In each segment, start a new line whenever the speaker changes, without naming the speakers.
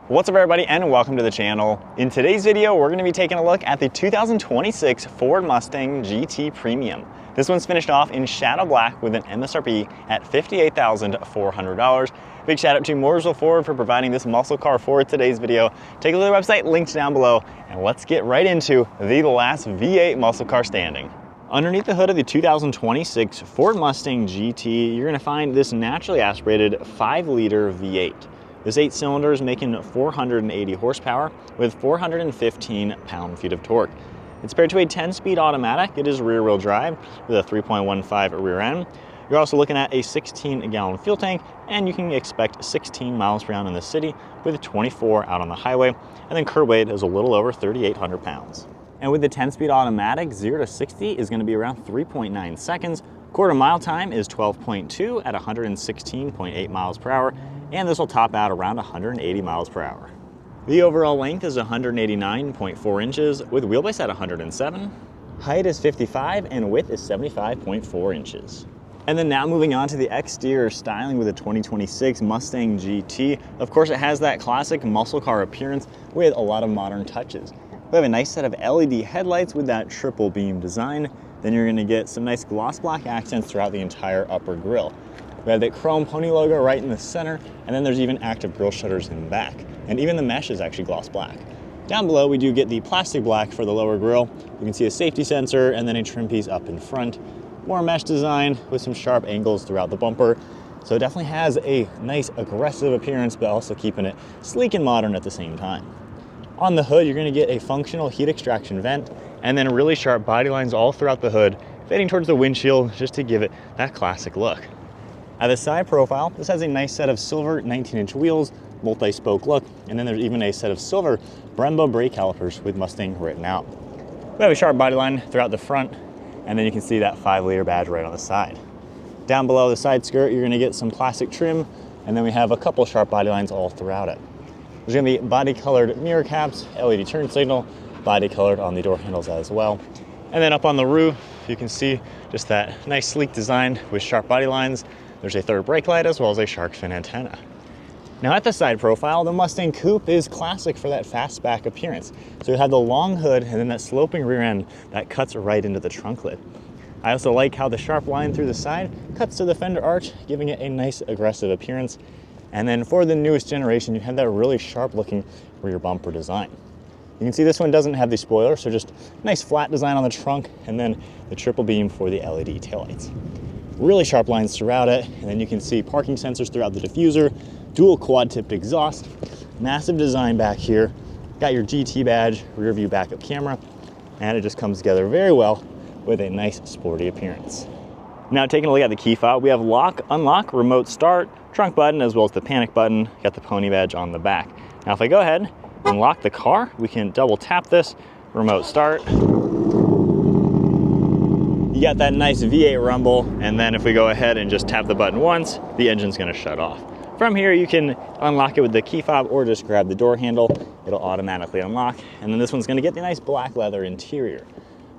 What's up everybody and welcome to the channel. In today's video, we're gonna be taking a look at the 2026 Ford Mustang GT Premium. This one's finished off in shadow black with an MSRP at $58,400. Big shout out to Mooresville Ford for providing this muscle car for today's video. Take a look at the website, linked down below, and let's get right into the last V8 muscle car standing. Underneath the hood of the 2026 Ford Mustang GT, you're gonna find this naturally aspirated 5-liter V8. This 8 cylinders making 480 horsepower with 415 pound-feet of torque. It's paired to a 10-speed automatic. It is rear-wheel drive with a 3.15 rear end. You're also looking at a 16-gallon fuel tank, and you can expect 16 miles per gallon in the city with 24 out on the highway. And then curb weight is a little over 3,800 pounds. And with the 10-speed automatic, 0 to 60 is going to be around 3.9 seconds. Quarter mile time is 12.2 at 116.8 miles per hour. And this will top out around 180 miles per hour. The overall length is 189.4 inches with wheelbase at 107. Height is 55 and width is 75.4 inches. And then now moving on to the exterior styling with the 2026 Mustang GT. Of course, it has that classic muscle car appearance with a lot of modern touches. We have a nice set of LED headlights with that triple beam design. Then you're gonna get some nice gloss black accents throughout the entire upper grille. We have that chrome pony logo right in the center, and then there's even active grille shutters in the back. And even the mesh is actually gloss black. Down below, we do get the plastic black for the lower grille. You can see a safety sensor and then a trim piece up in front. More mesh design with some sharp angles throughout the bumper. So it definitely has a nice aggressive appearance, but also keeping it sleek and modern at the same time. On the hood, you're gonna get a functional heat extraction vent and then really sharp body lines all throughout the hood, fading towards the windshield just to give it that classic look. At the side profile, this has a nice set of silver 19-inch wheels, multi-spoke look, and then there's even a set of silver Brembo brake calipers with Mustang written out. We have a sharp body line throughout the front, and then you can see that 5-liter badge right on the side. Down below the side skirt, you're gonna get some plastic trim, and then we have a couple sharp body lines all throughout it. There's gonna be body-colored mirror caps, LED turn signal, body-colored on the door handles as well. And then up on the roof, you can see just that nice sleek design with sharp body lines. There's a third brake light as well as a shark fin antenna. Now at the side profile, the Mustang Coupe is classic for that fastback appearance. So you have the long hood and then that sloping rear end that cuts right into the trunk lid. I also like how the sharp line through the side cuts to the fender arch, giving it a nice aggressive appearance. And then for the newest generation, you have that really sharp looking rear bumper design. You can see this one doesn't have the spoiler, so just nice flat design on the trunk and then the triple beam for the LED taillights. Really sharp lines throughout it, and then you can see parking sensors throughout the diffuser, dual quad-tipped exhaust, massive design back here, got your GT badge, rear view backup camera, and it just comes together very well with a nice sporty appearance. Now taking a look at the key fob, we have lock, unlock, remote start, trunk button, as well as the panic button, got the pony badge on the back. Now if I go ahead and lock the car, we can double tap this, remote start. You got that nice V8 rumble, and then if we go ahead and just tap the button once, the engine's gonna shut off. From here, you can unlock it with the key fob or just grab the door handle. It'll automatically unlock, and then this one's gonna get the nice black leather interior.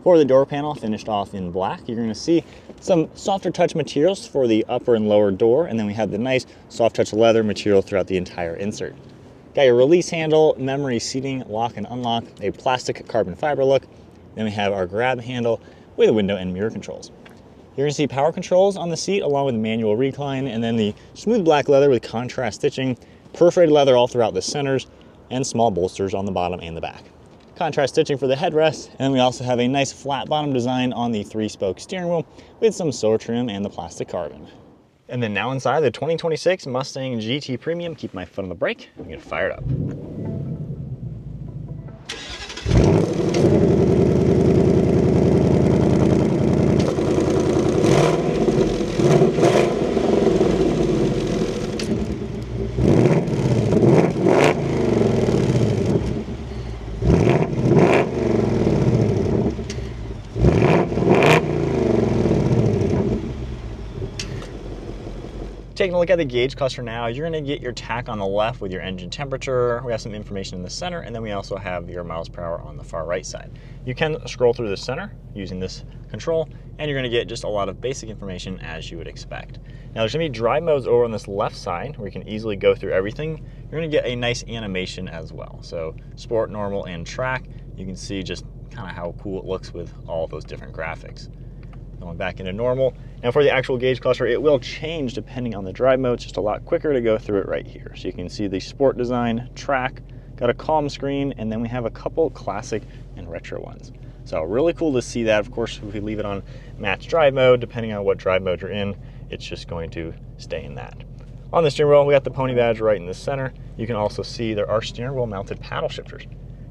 For the door panel, finished off in black, you're gonna see some softer touch materials for the upper and lower door, and then we have the nice soft touch leather material throughout the entire insert. Got your release handle, memory seating, lock and unlock, a plastic carbon fiber look. Then we have our grab handle with window and mirror controls. You're gonna see power controls on the seat along with manual recline, and then the smooth black leather with contrast stitching, perforated leather all throughout the centers, and small bolsters on the bottom and the back. Contrast stitching for the headrest, and then we also have a nice flat bottom design on the 3-spoke steering wheel with some silver trim and the plastic carbon. And then now inside the 2026 Mustang GT Premium, keep my foot on the brake, I'm gonna fire it up. Taking a look at the gauge cluster now, you're going to get your tach on the left with your engine temperature. We have some information in the center, and then we also have your miles per hour on the far right side. You can scroll through the center using this control, and you're going to get just a lot of basic information as you would expect. Now there's going to be drive modes over on this left side where you can easily go through everything. You're going to get a nice animation as well. So sport, normal, and track. You can see just kind of how cool it looks with all those different graphics. Going back into normal. Now for the actual gauge cluster, it will change depending on the drive mode. It's just a lot quicker to go through it right here. So you can see the sport design, track, got a calm screen, and then we have a couple classic and retro ones. So really cool to see that. Of course, if we leave it on match drive mode, depending on what drive mode you're in, it's just going to stay in that. On the steering wheel, we got the pony badge right in the center. You can also see there are steering wheel mounted paddle shifters.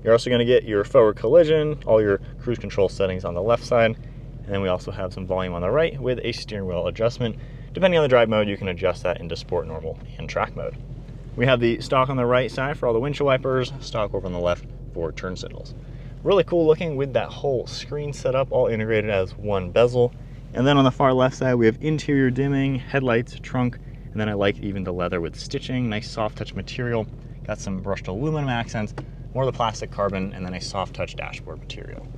You're also going to get your forward collision, all your cruise control settings on the left side. And then we also have some volume on the right with a steering wheel adjustment. Depending on the drive mode, you can adjust that into sport, normal, and track mode. We have the stock on the right side for all the windshield wipers, stock over on the left for turn signals. Really cool looking with that whole screen set up, all integrated as one bezel. And then on the far left side, we have interior dimming, headlights, trunk, and then I like even the leather with stitching, nice soft touch material. Got some brushed aluminum accents, more of the plastic carbon, and then a soft touch dashboard material.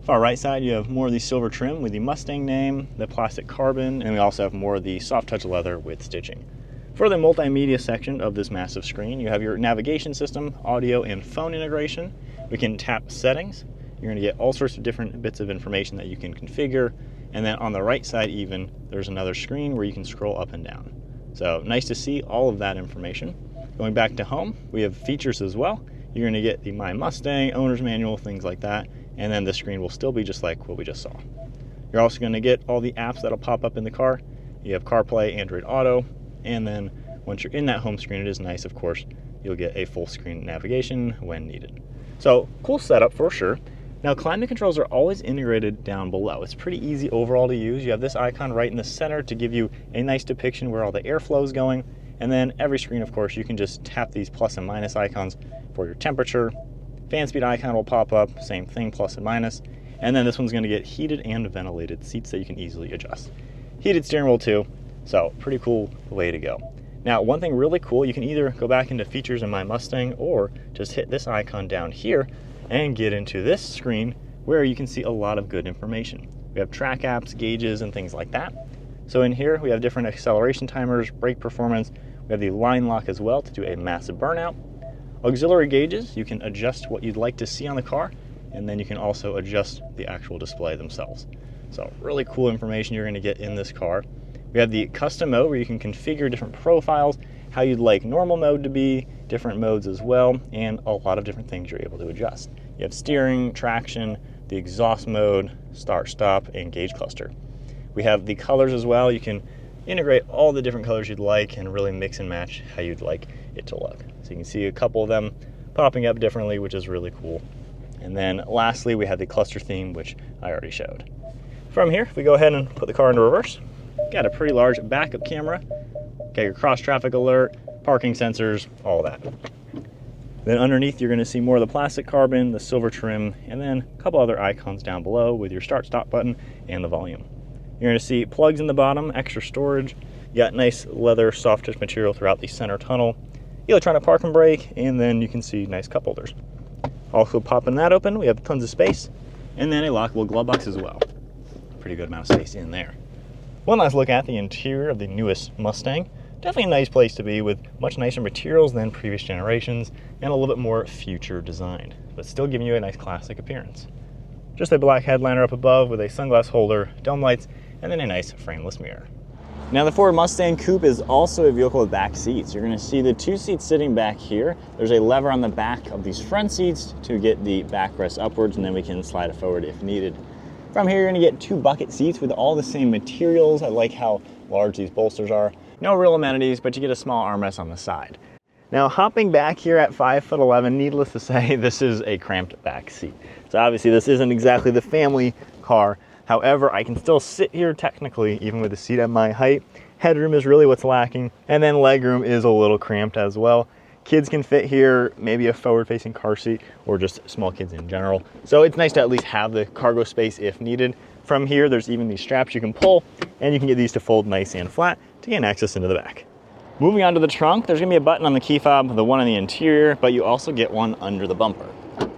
Far right side, you have more of the silver trim with the Mustang name, the plastic carbon, and we also have more of the soft touch leather with stitching. For the multimedia section of this massive screen, you have your navigation system, audio and phone integration. We can tap settings. You're going to get all sorts of different bits of information that you can configure. And then on the right side even, there's another screen where you can scroll up and down. So nice to see all of that information. Going back to home, we have features as well. You're going to get the My Mustang, owner's manual, things like that. And then the screen will still be just like what we just saw. You're also going to get all the apps that'll pop up in the car. You have CarPlay, Android Auto, and then once you're in that home screen, it is nice, of course, you'll get a full screen navigation when needed. So cool setup for sure. Now climate controls are always integrated down below. It's pretty easy overall to use. You have this icon right in the center to give you a nice depiction where all the airflow is going. And then every screen, of course, you can just tap these plus and minus icons for your temperature. Fan speed icon will pop up, same thing, plus and minus. And then this one's going to get heated and ventilated seats that you can easily adjust. Heated steering wheel too, so pretty cool way to go. Now, one thing really cool, you can either go back into features in My Mustang or just hit this icon down here and get into this screen where you can see a lot of good information. We have track apps, gauges, and things like that. So in here, we have different acceleration timers, brake performance. We have the line lock as well to do a massive burnout. Auxiliary gauges, you can adjust what you'd like to see on the car, and then you can also adjust the actual display themselves. So really cool information you're going to get in this car. We have the custom mode where you can configure different profiles, how you'd like normal mode to be, different modes as well, and a lot of different things you're able to adjust. You have steering, traction, the exhaust mode, start, stop, and gauge cluster. We have the colors as well. You can integrate all the different colors you'd like and really mix and match how you'd like it to look. So you can see a couple of them popping up differently, which is really cool. And then lastly, we have the cluster theme, which I already showed. From here, if we go ahead and put the car into reverse, got a pretty large backup camera, got your cross traffic alert, parking sensors, all that. Then underneath, you're gonna see more of the plastic carbon, the silver trim, and then a couple other icons down below with your start stop button and the volume. You're gonna see plugs in the bottom, extra storage. You got nice leather soft touch material throughout the center tunnel, electronic park and brake, and then you can see nice cup holders. Also popping that open, we have tons of space, and then a lockable glove box as well. Pretty good amount of space in there. One last look at the interior of the newest Mustang. Definitely a nice place to be with much nicer materials than previous generations and a little bit more future designed, but still giving you a nice classic appearance. Just a black headliner up above with a sunglass holder, dome lights, and then a nice frameless mirror. Now the Ford Mustang Coupe is also a vehicle with back seats. You're going to see the two seats sitting back here. There's a lever on the back of these front seats to get the backrest upwards, and then we can slide it forward if needed. From here, you're going to get two bucket seats with all the same materials. I like how large these bolsters are. No real amenities, but you get a small armrest on the side. Now hopping back here at 5'11", needless to say, this is a cramped back seat. So obviously this isn't exactly the family car. However, I can still sit here technically, even with the seat at my height. Headroom is really what's lacking. And then legroom is a little cramped as well. Kids can fit here, maybe a forward-facing car seat, or just small kids in general. So it's nice to at least have the cargo space if needed. From here, there's even these straps you can pull, and you can get these to fold nice and flat to gain access into the back. Moving on to the trunk, there's gonna be a button on the key fob, the one on the interior, but you also get one under the bumper.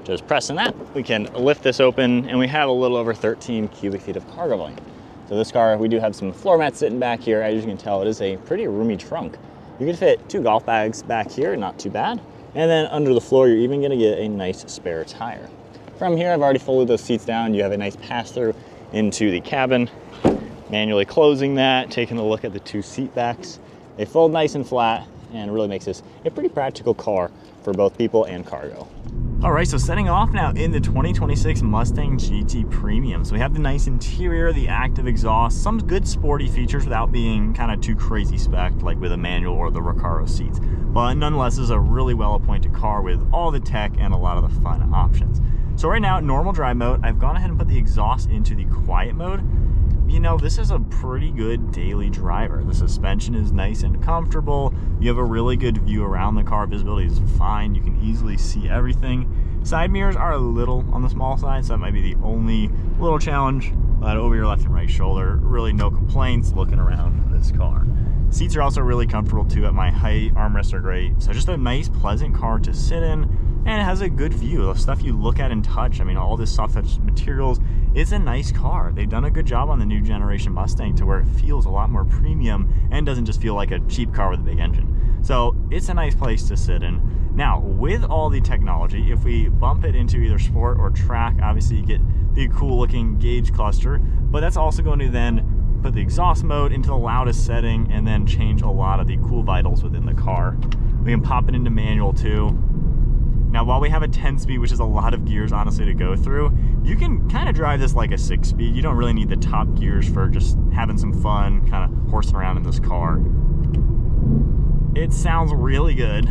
Just pressing that, we can lift this open, and we have a little over 13 cubic feet of cargo volume. So this car, we do have some floor mats sitting back here. As you can tell, it is a pretty roomy trunk. You can fit 2 golf bags back here, not too bad. And then under the floor, you're even gonna get a nice spare tire. From here, I've already folded those seats down. You have a nice pass-through into the cabin. Manually closing that, taking a look at the 2 seat backs. They fold nice and flat, and it really makes this a pretty practical car for both people and cargo. All right, so setting off now in the 2026 Mustang GT Premium. So we have the nice interior, the active exhaust, some good sporty features without being kind of too crazy spec like with a manual or the Recaro seats. But nonetheless, this is a really well-appointed car with all the tech and a lot of the fun options. So right now, normal drive mode, I've gone ahead and put the exhaust into the quiet mode. You know, this is a pretty good daily driver. The suspension is nice and comfortable. You have a really good view around the car. Visibility is fine. You can easily see everything. Side mirrors are a little on the small side, so that might be the only little challenge. But over your left and right shoulder, really no complaints looking around this car. Seats are also really comfortable too at my height. Armrests are great. So just a nice, pleasant car to sit in. And it has a good view of stuff you look at and touch. I mean, all this soft touch materials. It's a nice car. They've done a good job on the new generation Mustang to where it feels a lot more premium and doesn't just feel like a cheap car with a big engine. So it's a nice place to sit in. Now, with all the technology, if we bump it into either sport or track, obviously you get the cool looking gauge cluster, but that's also going to then put the exhaust mode into the loudest setting and then change a lot of the cool vitals within the car. We can pop it into manual too. Now, while we have a 10-speed, which is a lot of gears, honestly, to go through, you can kind of drive this like a 6-speed. You don't really need the top gears for just having some fun, kind of horsing around in this car. It sounds really good.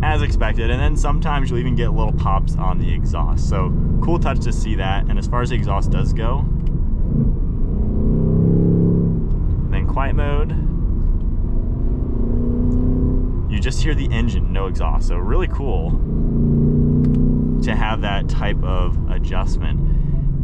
As expected, and then sometimes you'll even get little pops on the exhaust. So, cool touch to see that. And as far as the exhaust does go, then quiet mode. You just hear the engine, no exhaust. So really cool to have that type of adjustment.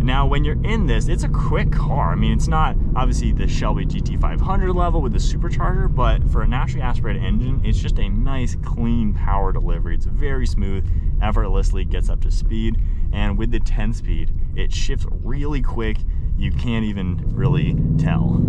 Now, when you're in this, it's a quick car. I mean, it's not obviously the Shelby GT500 level with the supercharger, but for a naturally aspirated engine, it's just a nice, clean power delivery. It's very smooth, effortlessly gets up to speed. And with the 10-speed, it shifts really quick. You can't even really tell.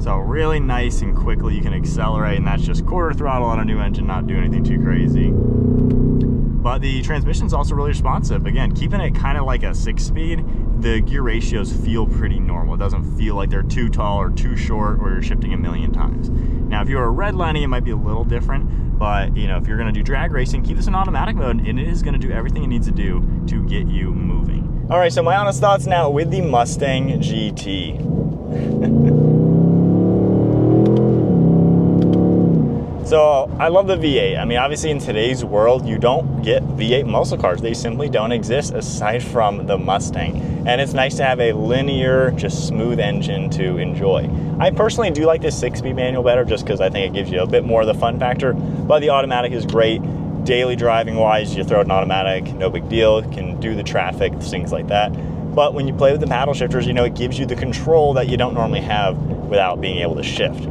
So really nice and quickly you can accelerate, and that's just quarter throttle on a new engine, not doing anything too crazy. But the transmission's also really responsive. Again, keeping it kind of like a 6-speed, the gear ratios feel pretty normal. It doesn't feel like they're too tall or too short or you're shifting a million times. Now, if you're a redlining, it might be a little different, but you know, if you're gonna do drag racing, keep this in automatic mode and it is gonna do everything it needs to do to get you moving. All right, so my honest thoughts now with the Mustang GT. So I love the V8. I mean, obviously in today's world, you don't get V8 muscle cars. They simply don't exist aside from the Mustang. And it's nice to have a linear, just smooth engine to enjoy. I personally do like this 6-speed manual better just because I think it gives you a bit more of the fun factor, but the automatic is great. Daily driving wise, you throw it in automatic, no big deal. You can do the traffic, things like that. But when you play with the paddle shifters, you know, it gives you the control that you don't normally have without being able to shift.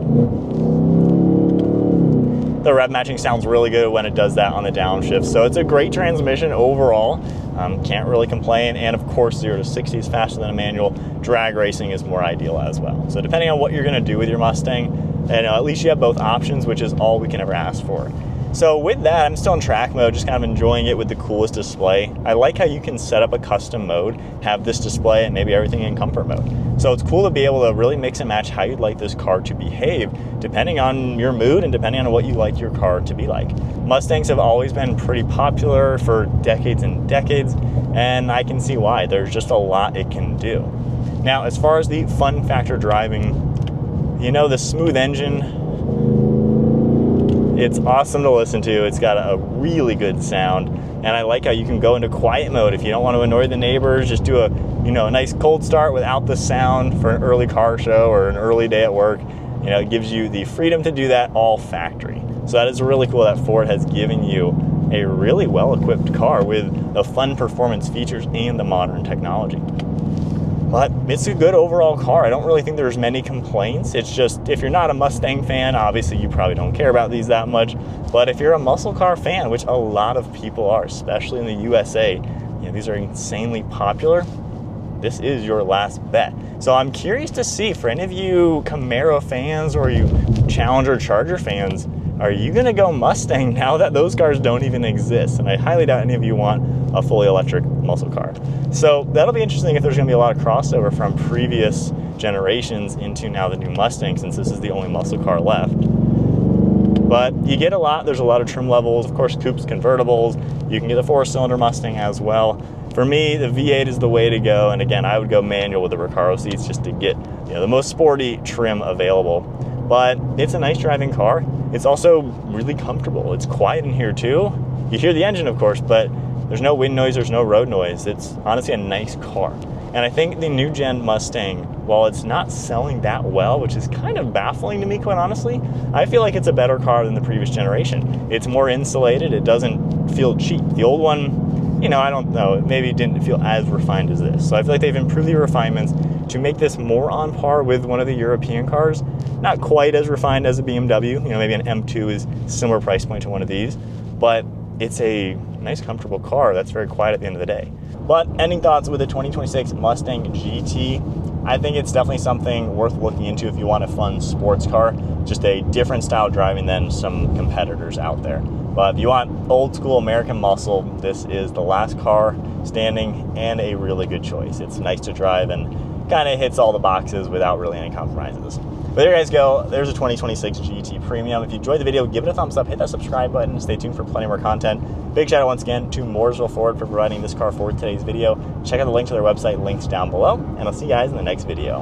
The rev matching sounds really good when it does that on the downshift. So it's a great transmission overall. Can't really complain. And of course, 0 to 60 is faster than a manual. Drag racing is more ideal as well. So depending on what you're gonna do with your Mustang, at least you have both options, which is all we can ever ask for. So with that, I'm still in track mode, just kind of enjoying it with the coolest display. I like how you can set up a custom mode, have this display, and maybe everything in comfort mode. So it's cool to be able to really mix and match how you'd like this car to behave, depending on your mood and depending on what you like your car to be like. Mustangs have always been pretty popular for decades and decades, and I can see why. There's just a lot it can do. Now, as far as the fun factor driving, you know, the smooth engine, it's awesome to listen to. It's got a really good sound, and I like how you can go into quiet mode if you don't want to annoy the neighbors. Just do a nice cold start without the sound for an early car show or an early day at work. You know, it gives you the freedom to do that all factory. So that is really cool that Ford has given you a really well-equipped car with the fun performance features and the modern technology. But it's a good overall car. I don't really think there's many complaints. It's just, if you're not a Mustang fan, obviously you probably don't care about these that much. But if you're a muscle car fan, which a lot of people are, especially in the USA, these are insanely popular, this is your last bet. So I'm curious to see, for any of you Camaro fans or you Challenger Charger fans, are you gonna go Mustang now that those cars don't even exist? And I highly doubt any of you want a fully electric muscle car. So that'll be interesting if there's gonna be a lot of crossover from previous generations into now the new Mustang, since this is the only muscle car left. But you get a lot, there's a lot of trim levels, of course, coupes, convertibles. You can get a 4-cylinder Mustang as well. For me, the V8 is the way to go. And again, I would go manual with the Recaro seats just to get the most sporty trim available. But it's a nice driving car. It's also really comfortable. It's quiet in here too. You hear the engine, of course, but there's no wind noise, there's no road noise. It's honestly a nice car. And I think the new gen Mustang, while it's not selling that well, which is kind of baffling to me, quite honestly, I feel like it's a better car than the previous generation. It's more insulated, it doesn't feel cheap. The old one, I don't know, it maybe didn't feel as refined as this. So I feel like they've improved the refinements to make this more on par with one of the European cars. Not quite as refined as a BMW, maybe an M2 is similar price point to one of these, but it's a nice, comfortable car that's very quiet at the end of the day. But ending thoughts with the 2026 Mustang GT, I think it's definitely something worth looking into if you want a fun sports car, just a different style driving than some competitors out there. But if you want old school American muscle, this is the last car standing and a really good choice. It's nice to drive and kind of hits all the boxes without really any compromises. But there you guys go. There's a 2026 GT Premium. If you enjoyed the video, give it a thumbs up, hit that subscribe button, stay tuned for plenty more content. Big shout out once again to Mooresville Ford for providing this car for today's video. Check out the link to their website, linked down below, and I'll see you guys in the next video.